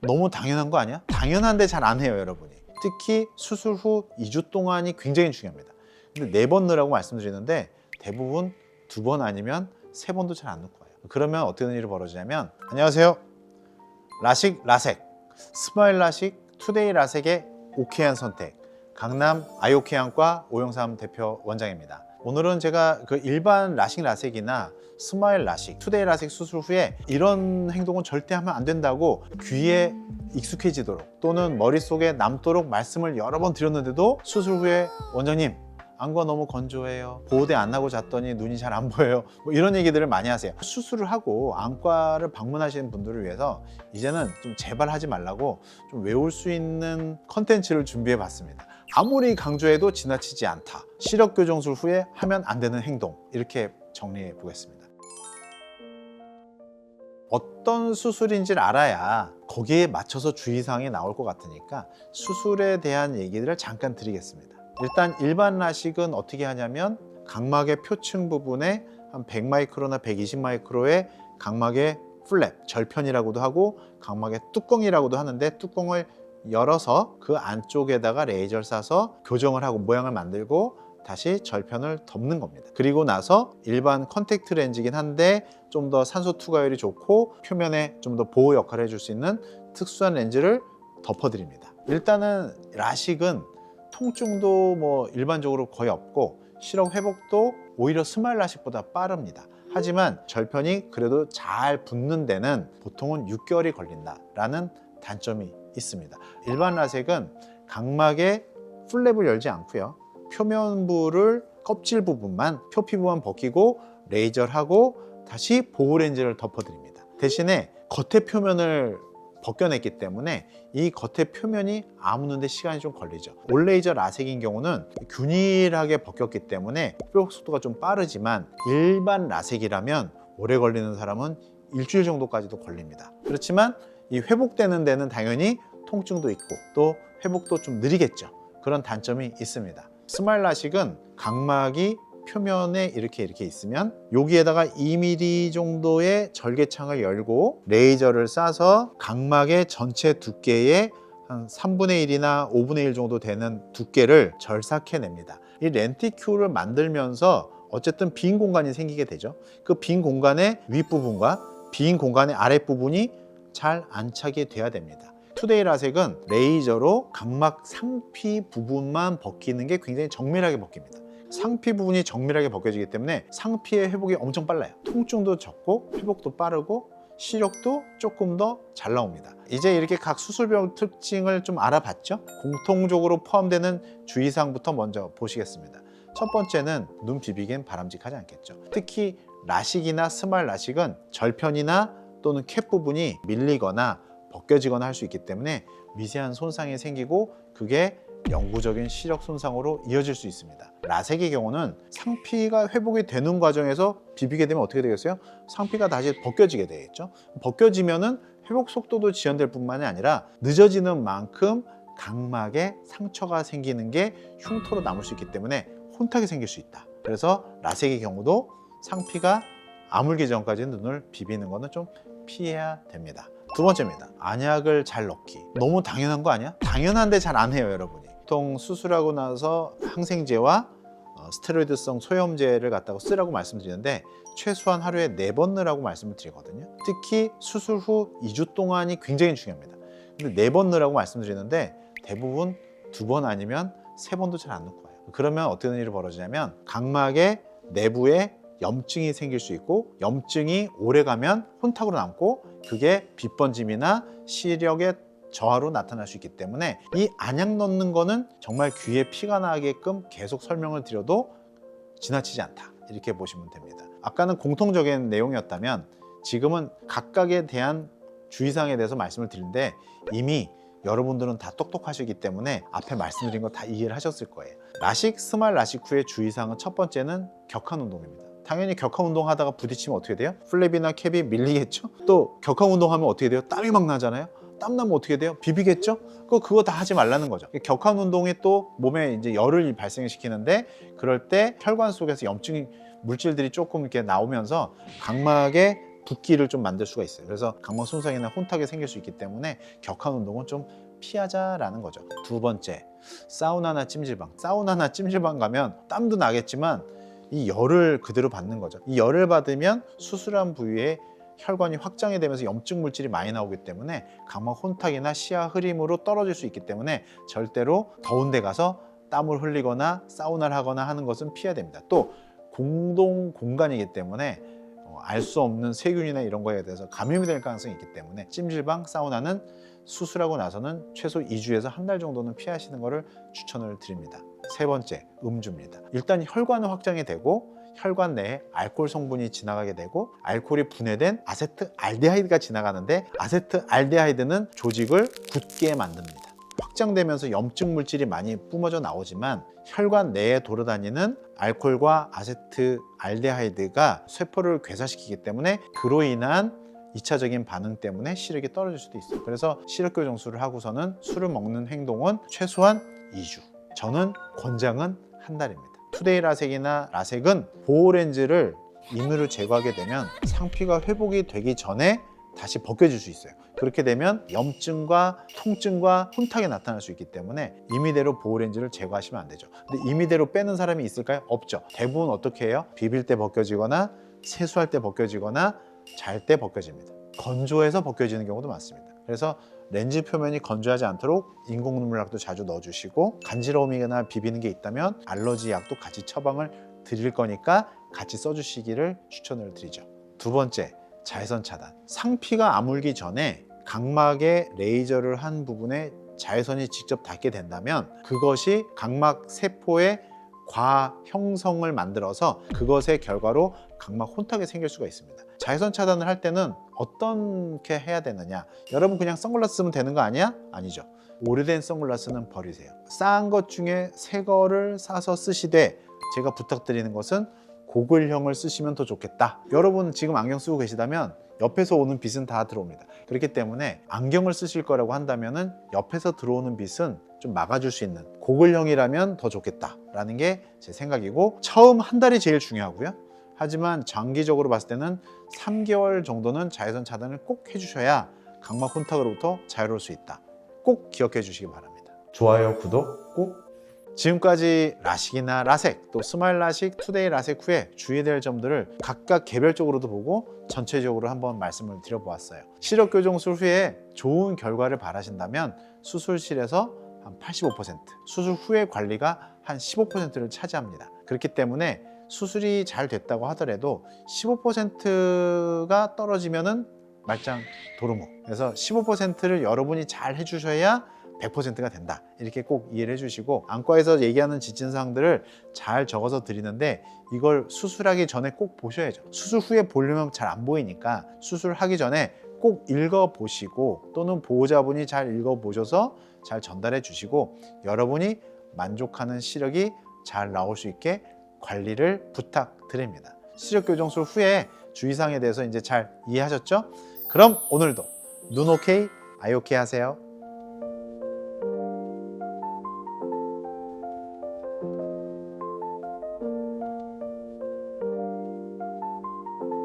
너무 당연한 거 아니야? 당연한데 잘 안 해요, 여러분이. 특히 수술 후 2주 동안이 굉장히 중요합니다. 근데 4번 넣으라고 말씀드리는데 대부분 2번 아니면 3번도 잘 안 넣고 와요. 그러면 어떻게 된 일이 벌어지냐면, 안녕하세요, 라식 라섹 스마일 라식 투데이 라섹의 오케이한 선택, 강남 아이오케이안과 오영삼 대표 원장입니다. 오늘은 제가 그 일반 라식 라섹이나 스마일 라식, 투데이 라섹 수술 후에 이런 행동은 절대 하면 안 된다고 귀에 익숙해지도록 또는 머릿속에 남도록 말씀을 여러 번 드렸는데도 수술 후에 원장님, 안과 너무 건조해요, 보호대 안 하고 잤더니 눈이 잘 안 보여요, 뭐 이런 얘기들을 많이 하세요. 수술을 하고 안과를 방문하시는 분들을 위해서 이제는 좀 제발 하지 말라고 좀 외울 수 있는 컨텐츠를 준비해 봤습니다. 아무리 강조해도 지나치지 않다, 시력 교정술 후에 하면 안 되는 행동, 이렇게 정리해 보겠습니다. 어떤 수술인지를 알아야 거기에 맞춰서 주의사항이 나올 것 같으니까 수술에 대한 얘기들을 잠깐 드리겠습니다. 일단 일반 라식은 어떻게 하냐면 각막의 표층 부분에 한 100마이크로나 120마이크로의 각막의 플랩, 절편이라고도 하고 각막의 뚜껑이라고도 하는데, 뚜껑을 열어서 그 안쪽에다가 레이저를 쏴서 교정을 하고 모양을 만들고 다시 절편을 덮는 겁니다. 그리고 나서 일반 컨택트 렌즈이긴 한데 좀 더 산소 투과율이 좋고 표면에 좀 더 보호 역할을 해줄 수 있는 특수한 렌즈를 덮어드립니다. 일단은 라식은 통증도 뭐 일반적으로 거의 없고 시력 회복도 오히려 스마일 라식보다 빠릅니다. 하지만 절편이 그래도 잘 붙는 데는 보통은 6개월이 걸린다라는 단점이 있습니다. 일반 라섹은 각막의 플랩을 열지 않고요, 표면부를 껍질 부분만, 표피부만 벗기고 레이저를 하고 다시 보호 렌즈를 덮어드립니다. 대신에 겉의 표면을 벗겨냈기 때문에 이 겉의 표면이 아무는데 시간이 좀 걸리죠. 올레이저 라섹인 경우는 균일하게 벗겼기 때문에 회복 속도가 좀 빠르지만 일반 라섹이라면 오래 걸리는 사람은 일주일 정도까지도 걸립니다. 그렇지만 이 회복되는 데는 당연히 통증도 있고 또 회복도 좀 느리겠죠. 그런 단점이 있습니다. 스마일 라식은 각막이 표면에 이렇게 있으면 여기에다가 2mm 정도의 절개창을 열고 레이저를 쏴서 각막의 전체 두께의 한 3분의 1이나 5분의 1 정도 되는 두께를 절삭해냅니다. 이 렌티큘을 만들면서 어쨌든 빈 공간이 생기게 되죠. 그 빈 공간의 윗부분과 빈 공간의 아랫부분이 잘 안차게 돼야 됩니다. 투데이 라섹은 레이저로 각막 상피 부분만 벗기는 게 굉장히 정밀하게 벗깁니다. 상피 부분이 정밀하게 벗겨지기 때문에 상피의 회복이 엄청 빨라요. 통증도 적고 회복도 빠르고 시력도 조금 더 잘 나옵니다. 이제 이렇게 각 수술병 특징을 좀 알아봤죠? 공통적으로 포함되는 주의사항부터 먼저 보시겠습니다. 첫 번째는 눈 비비기엔 바람직하지 않겠죠. 특히 라식이나 스마일 라식은 절편이나 또는 캡 부분이 밀리거나 벗겨지거나 할 수 있기 때문에 미세한 손상이 생기고 그게 영구적인 시력 손상으로 이어질 수 있습니다. 라섹의 경우는 상피가 회복이 되는 과정에서 비비게 되면 어떻게 되겠어요? 상피가 다시 벗겨지게 되겠죠. 벗겨지면은 회복 속도도 지연될 뿐만이 아니라 늦어지는 만큼 각막에 상처가 생기는 게 흉터로 남을 수 있기 때문에 혼탁이 생길 수 있다. 그래서 라섹의 경우도 상피가 아물기 전까지는 눈을 비비는 거는 좀 피해야 됩니다. 두 번째입니다. 안약을 잘 넣기. 너무 당연한 거 아니야? 당연한데 잘 안 해요, 여러분이. 보통 수술하고 나서 항생제와 스테로이드성 소염제를 갖다가 쓰라고 말씀드리는데 최소한 하루에 4번 넣으라고 말씀을 드리거든요. 특히 수술 후 2주 동안이 굉장히 중요합니다. 근데 4번 넣으라고 말씀드리는데 대부분 2번 아니면 3번도 잘 안 넣고 와요. 그러면 어떤 일이 벌어지냐면 각막의 내부에 염증이 생길 수 있고 염증이 오래가면 혼탁으로 남고 그게 빛번짐이나 시력의 저하로 나타날 수 있기 때문에 이 안약 넣는 거는 정말 귀에 피가 나게끔 계속 설명을 드려도 지나치지 않다, 이렇게 보시면 됩니다. 아까는 공통적인 내용이었다면 지금은 각각에 대한 주의사항에 대해서 말씀을 드리는데 이미 여러분들은 다 똑똑하시기 때문에 앞에 말씀드린 거 다 이해를 하셨을 거예요. 라식, 스마일 라식 후의 주의사항은 첫 번째는 격한 운동입니다. 당연히 격한 운동 하다가 부딪히면 어떻게 돼요? 플랩이나 캡이 밀리겠죠? 또 격한 운동하면 어떻게 돼요? 땀이 막 나잖아요? 땀 나면 어떻게 돼요? 비비겠죠? 그거 다 하지 말라는 거죠. 격한 운동이 또 몸에 이제 열을 발생시키는데 그럴 때 혈관 속에서 염증 물질들이 조금 이렇게 나오면서 각막의 붓기를 좀 만들 수가 있어요. 그래서 각막 손상이나 혼탁이 생길 수 있기 때문에 격한 운동은 좀 피하자라는 거죠. 두 번째, 사우나나 찜질방. 사우나나 찜질방 가면 땀도 나겠지만 이 열을 그대로 받는 거죠. 이 열을 받으면 수술한 부위에 혈관이 확장이 되면서 염증 물질이 많이 나오기 때문에 각막 혼탁이나 시야 흐림으로 떨어질 수 있기 때문에 절대로 더운 데 가서 땀을 흘리거나 사우나를 하거나 하는 것은 피해야 됩니다. 또 공동 공간이기 때문에 알 수 없는 세균이나 이런 거에 대해서 감염이 될 가능성이 있기 때문에 찜질방, 사우나는 수술하고 나서는 최소 2주에서 한 달 정도는 피하시는 것을 추천을 드립니다. 세 번째, 음주입니다. 일단 혈관은 확장이 되고 혈관 내에 알코올 성분이 지나가게 되고 알코올이 분해된 아세트알데하이드가 지나가는데 아세트알데하이드는 조직을 굳게 만듭니다. 확장되면서 염증 물질이 많이 뿜어져 나오지만 혈관 내에 돌아다니는 알코올과 아세트알데하이드가 쇠포를 괴사시키기 때문에 그로 인한 2차적인 반응 때문에 시력이 떨어질 수도 있어요. 그래서 시력 교정술을 하고서는 술을 먹는 행동은 최소한 2주. 저는 권장은 한 달입니다. 투데이 라섹이나 라섹은 보호 렌즈를 임의로 제거하게 되면 상피가 회복이 되기 전에 다시 벗겨질 수 있어요. 그렇게 되면 염증과 통증과 혼탁이 나타날 수 있기 때문에 임의대로 보호 렌즈를 제거하시면 안 되죠. 근데 임의대로 빼는 사람이 있을까요? 없죠. 대부분 어떻게 해요? 비빌 때 벗겨지거나 세수할 때 벗겨지거나 잘 때 벗겨집니다. 건조해서 벗겨지는 경우도 많습니다. 그래서 렌즈 표면이 건조하지 않도록 인공 눈물약도 자주 넣어주시고 간지러움이나 비비는 게 있다면 알러지 약도 같이 처방을 드릴 거니까 같이 써주시기를 추천을 드리죠. 두 번째, 자외선 차단. 상피가 아물기 전에 각막에 레이저를 한 부분에 자외선이 직접 닿게 된다면 그것이 각막 세포의 과형성을 만들어서 그것의 결과로 각막 혼탁이 생길 수가 있습니다. 자외선 차단을 할 때는 어떻게 해야 되느냐? 여러분 그냥 선글라스 쓰면 되는 거 아니야? 아니죠. 오래된 선글라스는 버리세요. 싼 것 중에 새 거를 사서 쓰시되 제가 부탁드리는 것은 고글형을 쓰시면 더 좋겠다. 여러분 지금 안경 쓰고 계시다면 옆에서 오는 빛은 다 들어옵니다. 그렇기 때문에 안경을 쓰실 거라고 한다면 옆에서 들어오는 빛은 좀 막아줄 수 있는 고글형이라면 더 좋겠다라는 게 제 생각이고 처음 한 달이 제일 중요하고요. 하지만 장기적으로 봤을 때는 3개월 정도는 자외선 차단을 꼭 해주셔야 각막 혼탁으로부터 자유로울 수 있다. 꼭 기억해 주시기 바랍니다. 좋아요, 구독 꼭. 지금까지 라식이나 라섹, 또 스마일 라식, 투데이 라섹 후에 주의해야 될 점들을 각각 개별적으로도 보고 전체적으로 한번 말씀을 드려보았어요. 시력 교정술 후에 좋은 결과를 바라신다면 수술실에서 한 85%, 수술 후의 관리가 한 15%를 차지합니다. 그렇기 때문에 수술이 잘 됐다고 하더라도 15%가 떨어지면은 말짱 도루묵. 그래서 15%를 여러분이 잘 해주셔야 100%가 된다. 이렇게 꼭 이해를 해주시고 안과에서 얘기하는 지침사항들을 잘 적어서 드리는데 이걸 수술하기 전에 꼭 보셔야죠. 수술 후에 보려면 잘 안 보이니까 수술하기 전에 꼭 읽어보시고 또는 보호자분이 잘 읽어보셔서 잘 전달해 주시고 여러분이 만족하는 시력이 잘 나올 수 있게 관리를 부탁드립니다. 시력 교정술 후에 주의사항에 대해서 이제 잘 이해하셨죠? 그럼 오늘도 눈 오케이, 아이 오케이 하세요.